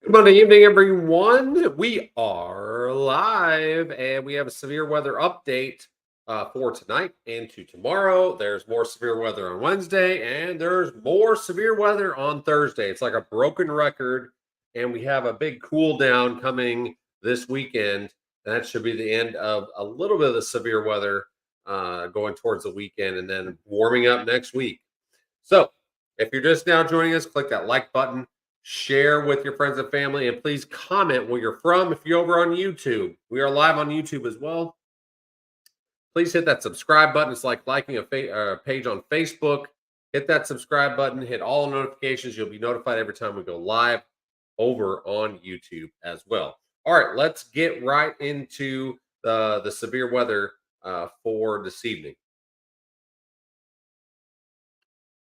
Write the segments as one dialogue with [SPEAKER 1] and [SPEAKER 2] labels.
[SPEAKER 1] Good Monday evening, everyone. We are live and we have a severe weather update for tonight and to tomorrow. There's more severe weather on Wednesday and there's more severe weather on Thursday. It's like a broken record, and we have a big cool down coming this weekend. That should be the end of a little bit of the severe weather going towards the weekend and then warming up next week. So, if you're just now joining us, click that like button, share with your friends and family, and please comment where you're from. If you're over on YouTube, we are live on YouTube as well. Please hit that subscribe button. It's like liking a page on Facebook. Hit that subscribe button, hit all notifications. You'll be notified every time we go live over on YouTube as well. All right, let's get right into the severe weather for this evening.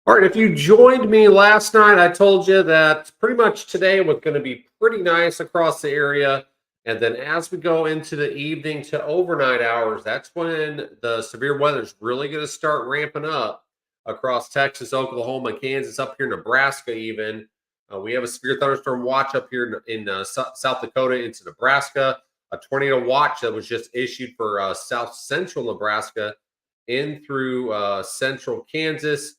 [SPEAKER 1] All right, if you joined me last night, I told you that pretty much today was going to be pretty nice across the area. And then as we go into the evening to overnight hours, that's when the severe weather is really going to start ramping up across Texas, Oklahoma, Kansas, up here, Nebraska, even. We have a severe thunderstorm watch up here in South Dakota into Nebraska, a tornado watch that was just issued for south central Nebraska in through central Kansas.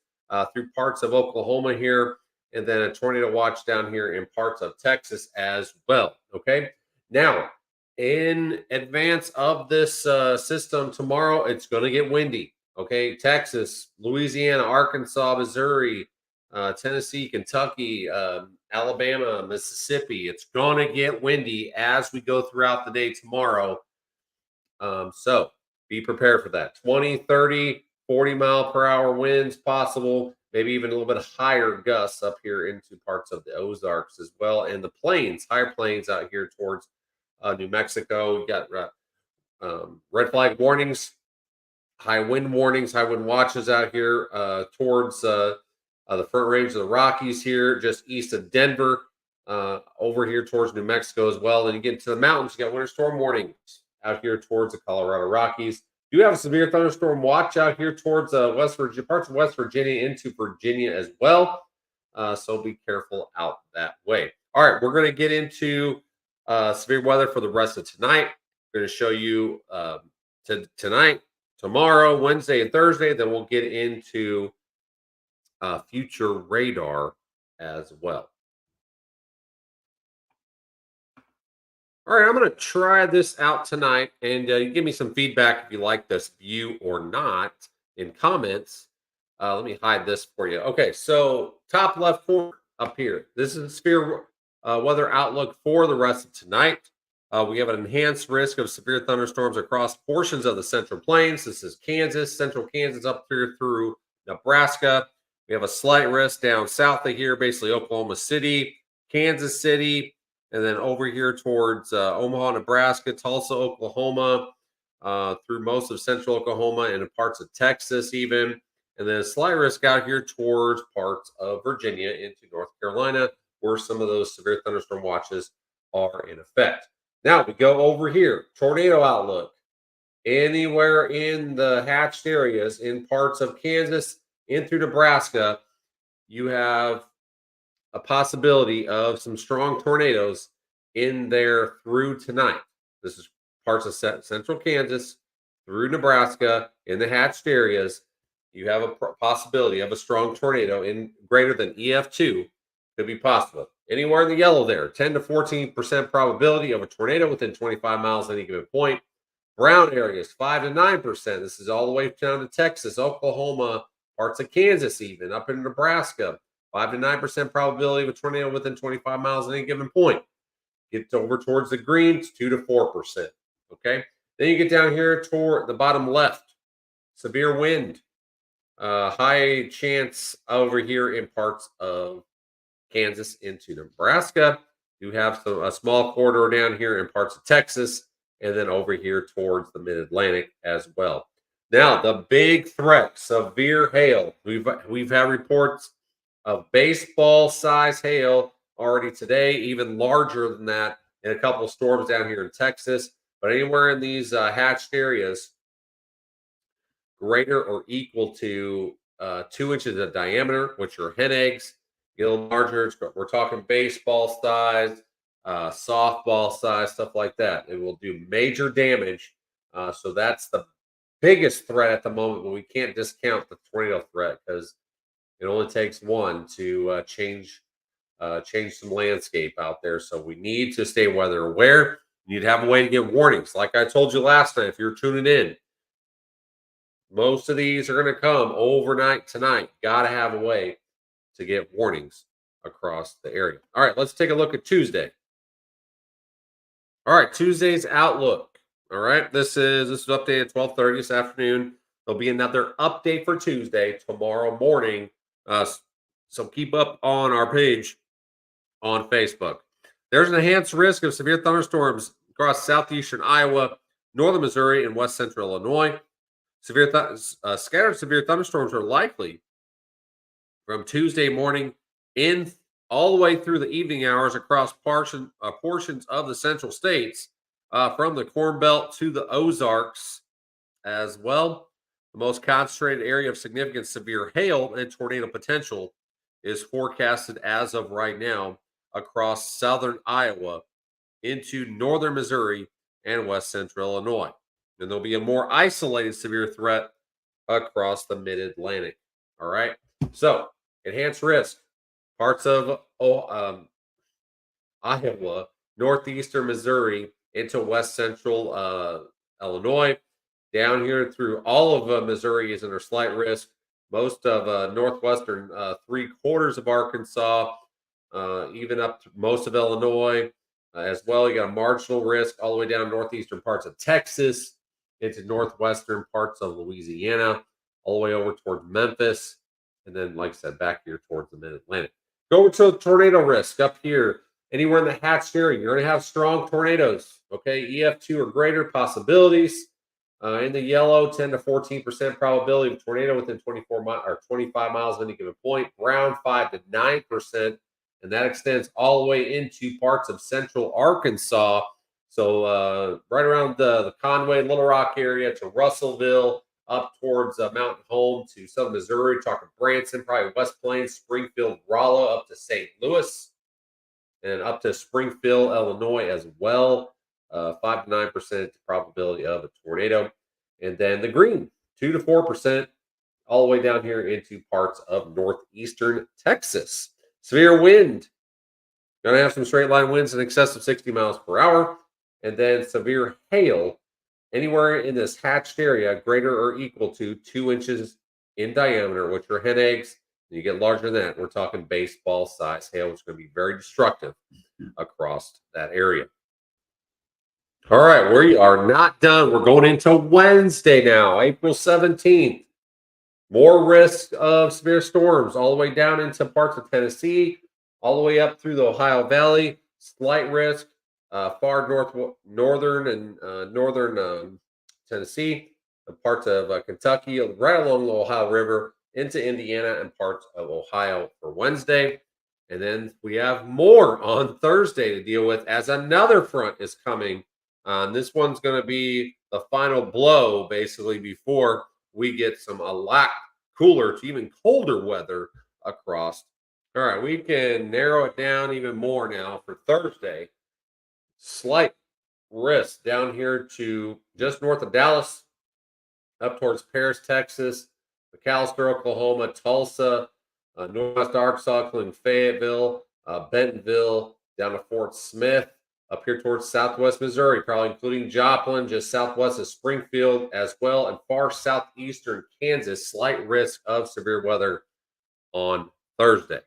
[SPEAKER 1] Through parts of Oklahoma here, and then a tornado watch down here in parts of Texas as well. Okay. Now, in advance of this system tomorrow, it's going to get windy. Okay. Texas, Louisiana, Arkansas, Missouri, Tennessee, Kentucky, Alabama, Mississippi. It's going to get windy as we go throughout the day tomorrow. So be prepared for that. 20, 30, 40-mile-per-hour winds possible, maybe even a little bit higher gusts up here into parts of the Ozarks as well, and the plains, higher plains out here towards New Mexico. You got red flag warnings, high wind warnings, high wind watches out here towards the front range of the Rockies here, just east of Denver, over here towards New Mexico as well. And you get into the mountains, you got winter storm warnings out here towards the Colorado Rockies. You have a severe thunderstorm watch out here towards West Virginia, parts of West Virginia into Virginia as well. So be careful out that way. All right, we're going to get into severe weather for the rest of tonight. We're going to show you tonight, tomorrow, Wednesday, and Thursday. Then we'll get into future radar as well. All right, I'm going to try this out tonight, and you give me some feedback if you like this view or not in comments. Let me hide this for you. Okay, so top left corner up here. This is the severe weather outlook for the rest of tonight. We have an enhanced risk of severe thunderstorms across portions of the Central Plains. This is Kansas, Central Kansas up here through Nebraska. We have a slight risk down south of here, basically Oklahoma City, Kansas City, and then over here towards Omaha, Nebraska, Tulsa, Oklahoma, through most of central Oklahoma and in parts of Texas, even. And then a slight risk out here towards parts of Virginia into North Carolina, where some of those severe thunderstorm watches are in effect. Now we go over here, tornado outlook. Anywhere in the hatched areas in parts of Kansas in through Nebraska, you have a possibility of some strong tornadoes in there through tonight. This is parts of central Kansas through Nebraska in the hatched areas. You have a possibility of a strong tornado in greater than EF2 could be possible. Anywhere in the yellow there, 10 to 14% probability of a tornado within 25 miles at any given point. Brown areas, 5 to 9%. This is all the way down to Texas, Oklahoma, parts of Kansas, even up in Nebraska. 5 to 9% probability of a tornado within 25 miles at any given point. Get over towards the greens, 2 to 4%. Okay. Then you get down here toward the bottom left. Severe wind. High chance over here in parts of Kansas into Nebraska. You have a small corridor down here in parts of Texas, and then over here towards the mid-Atlantic as well. Now, the big threat, severe hail. We've had reports of baseball-size hail already today, even larger than that in a couple of storms down here in Texas. But anywhere in these hatched areas, greater or equal to 2 inches of diameter, which are hen eggs. Get a little larger. We're talking baseball size, softball size, stuff like that. It will do major damage. So that's the biggest threat at the moment, but we can't discount the tornado threat because it only takes one to change some landscape out there. So we need to stay weather aware. You need to have a way to get warnings. Like I told you last night, if you're tuning in, most of these are going to come overnight tonight. Got to have a way to get warnings across the area. All right, let's take a look at Tuesday. All right, Tuesday's outlook. All right, this is updated at 12:30 this afternoon. There'll be another update for Tuesday tomorrow morning. So keep up on our page on Facebook. There's an enhanced risk of severe thunderstorms across southeastern Iowa, northern Missouri, and west central Illinois. Scattered severe thunderstorms are likely from Tuesday morning in all the way through the evening hours across portions of the central states, from the Corn Belt to the Ozarks as well. The most concentrated area of significant severe hail and tornado potential is forecasted as of right now across southern Iowa into northern Missouri and west central Illinois. And there'll be a more isolated severe threat across the mid-Atlantic. All right. So, enhanced risk. Parts of Iowa, northeastern Missouri, into west central Illinois. Down here through all of Missouri is under slight risk. Most of northwestern 3/4 of Arkansas, even up to most of Illinois as well. You got a marginal risk all the way down northeastern parts of Texas into northwestern parts of Louisiana, all the way over towards Memphis. And then, like I said, back here towards the mid-Atlantic. Go to tornado risk up here. Anywhere in the hatched area, you're going to have strong tornadoes. Okay, EF2 or greater possibilities. In the yellow, 10 to 14% probability of tornado within 24 miles or 25 miles of any given point. Brown, 5 to 9%, and that extends all the way into parts of central Arkansas. So right around the Conway, Little Rock area to Russellville, up towards Mountain Home to southern Missouri, talking Branson, probably West Plains, Springfield, Rolla, up to St. Louis, and up to Springfield, Illinois as well. 5 to 9% probability of a tornado. And then the green, 2 to 4%, all the way down here into parts of northeastern Texas. Severe wind, going to have some straight line winds in excess of 60 miles per hour. And then severe hail anywhere in this hatched area greater or equal to 2 inches in diameter, which are hen eggs. You get larger than that, we're talking baseball size hail, which is going to be very destructive across that area. All right, we are not done. We're going into Wednesday now, April 17th. More risk of severe storms all the way down into parts of Tennessee, all the way up through the Ohio Valley. Slight risk, far northern and northern Tennessee, and parts of Kentucky, right along the Ohio River into Indiana and parts of Ohio for Wednesday. And then we have more on Thursday to deal with as another front is coming. This one's going to be the final blow, basically, before we get a lot cooler to even colder weather across. All right, we can narrow it down even more now for Thursday. Slight risk down here to just north of Dallas, up towards Paris, Texas, McAllister, Oklahoma, Tulsa, Northwest Arkansas, including Fayetteville, Bentonville, down to Fort Smith, up here towards southwest Missouri, probably including Joplin, just southwest of Springfield as well, and far southeastern Kansas. Slight risk of severe weather on Thursday.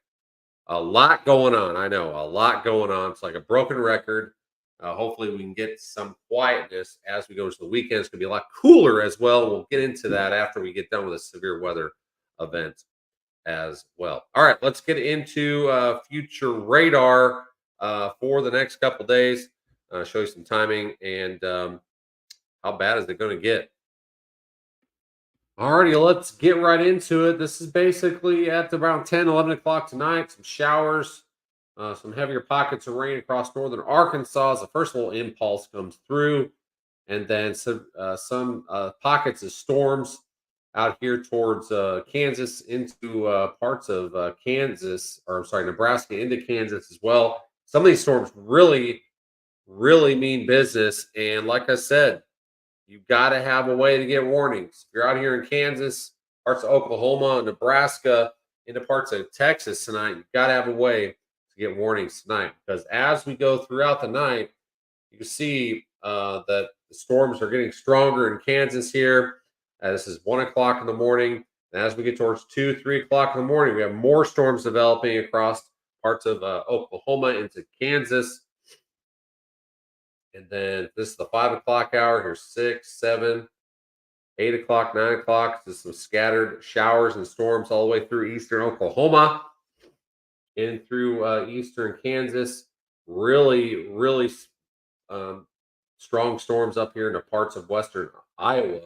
[SPEAKER 1] A lot going on. I know, a lot going on. It's like a broken record. Hopefully we can get some quietness as we go to the weekend. It's going to be a lot cooler as well. We'll get into that after we get done with a severe weather event as well. All right, let's get into future radar for the next couple days. Show you some timing and how bad is it going to get. Alrighty, let's get right into it. This is basically at around 10, 11 o'clock tonight. Some showers, some heavier pockets of rain across northern Arkansas as the first little impulse comes through. And then some pockets of storms out here towards Kansas into parts of Nebraska into Kansas as well. Some of these storms really, really mean business. And like I said, you've got to have a way to get warnings. If you're out here in Kansas, parts of Oklahoma, Nebraska, into parts of Texas tonight, you've got to have a way to get warnings tonight. Because as we go throughout the night, you can see that the storms are getting stronger in Kansas here. This is 1 o'clock in the morning. And as we get towards 2, 3 o'clock in the morning, we have more storms developing across parts of Oklahoma into Kansas. And then this is the 5 o'clock hour. Here's 6, 7, 8 o'clock, 9 o'clock. Just some scattered showers and storms all the way through eastern Oklahoma in through eastern Kansas. Really, really strong storms up here into parts of western Iowa.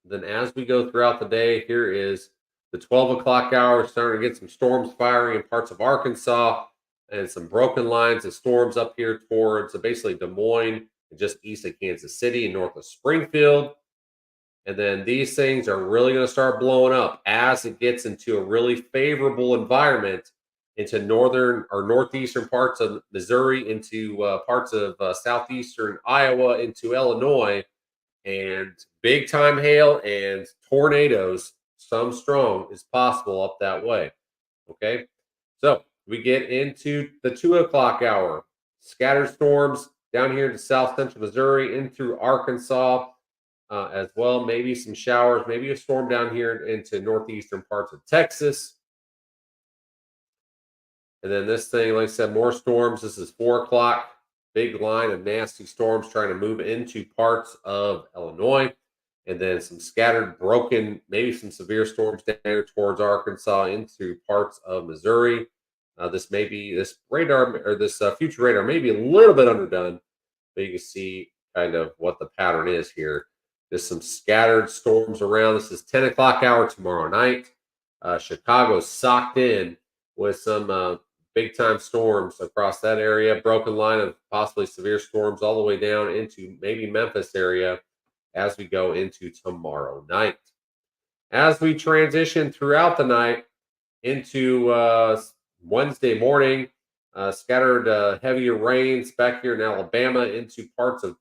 [SPEAKER 1] Then as we go throughout the day, here is the 12 o'clock hour. Starting to get some storms firing in parts of Arkansas and some broken lines of storms up here towards basically Des Moines and just east of Kansas City and north of Springfield. And then these things are really going to start blowing up as it gets into a really favorable environment into northern or northeastern parts of Missouri, into parts of southeastern Iowa, into Illinois, and big time hail and tornadoes, some strong, is possible up that way. Okay, so we get into the 2 o'clock hour. Scattered storms down here to south central Missouri, in through Arkansas as well. Maybe some showers, maybe a storm down here into northeastern parts of Texas. And then this thing, like I said, more storms. This is 4 o'clock. Big line of nasty storms trying to move into parts of Illinois. And then some scattered, broken, maybe some severe storms down there towards Arkansas into parts of Missouri. This radar or this future radar may be a little bit underdone, but you can see kind of what the pattern is here. There's some scattered storms around. This is 10 o'clock hour tomorrow night. Chicago's socked in with some big time storms across that area. Broken line of possibly severe storms all the way down into maybe Memphis area as we go into tomorrow night. As we transition throughout the night into Wednesday morning, scattered heavier rains back here in Alabama into parts of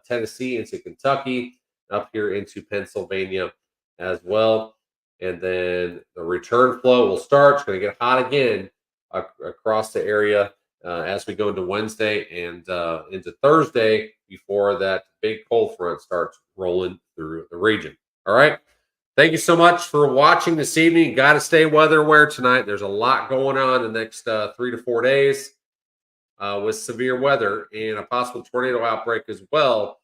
[SPEAKER 1] Tennessee, into Kentucky, up here into Pennsylvania as well. And then the return flow will start. It's going to get hot again across the area as we go into Wednesday and into Thursday before that big cold front starts rolling through the region. All right. Thank you so much for watching this evening. Got to stay weather aware tonight. There's a lot going on the next 3 to 4 days with severe weather and a possible tornado outbreak as well.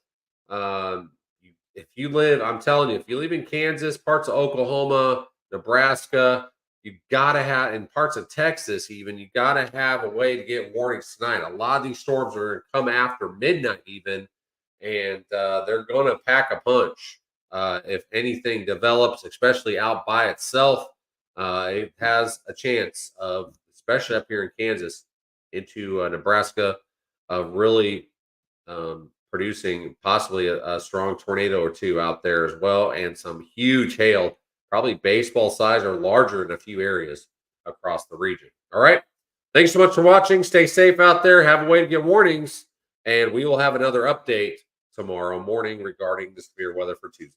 [SPEAKER 1] If you live, I'm telling you, if you live in Kansas, parts of Oklahoma, Nebraska, you got to have, in parts of Texas even, you got to have a way to get warnings tonight. A lot of these storms are going to come after midnight even, and they're going to pack a punch. If anything develops, especially out by itself, it has a chance of, especially up here in Kansas, into Nebraska, of really producing possibly a strong tornado or two out there as well, and some huge hail, probably baseball size or larger in a few areas across the region. All right. Thanks so much for watching. Stay safe out there. Have a way to get warnings, and we will have another update tomorrow morning regarding the severe weather for Tuesday.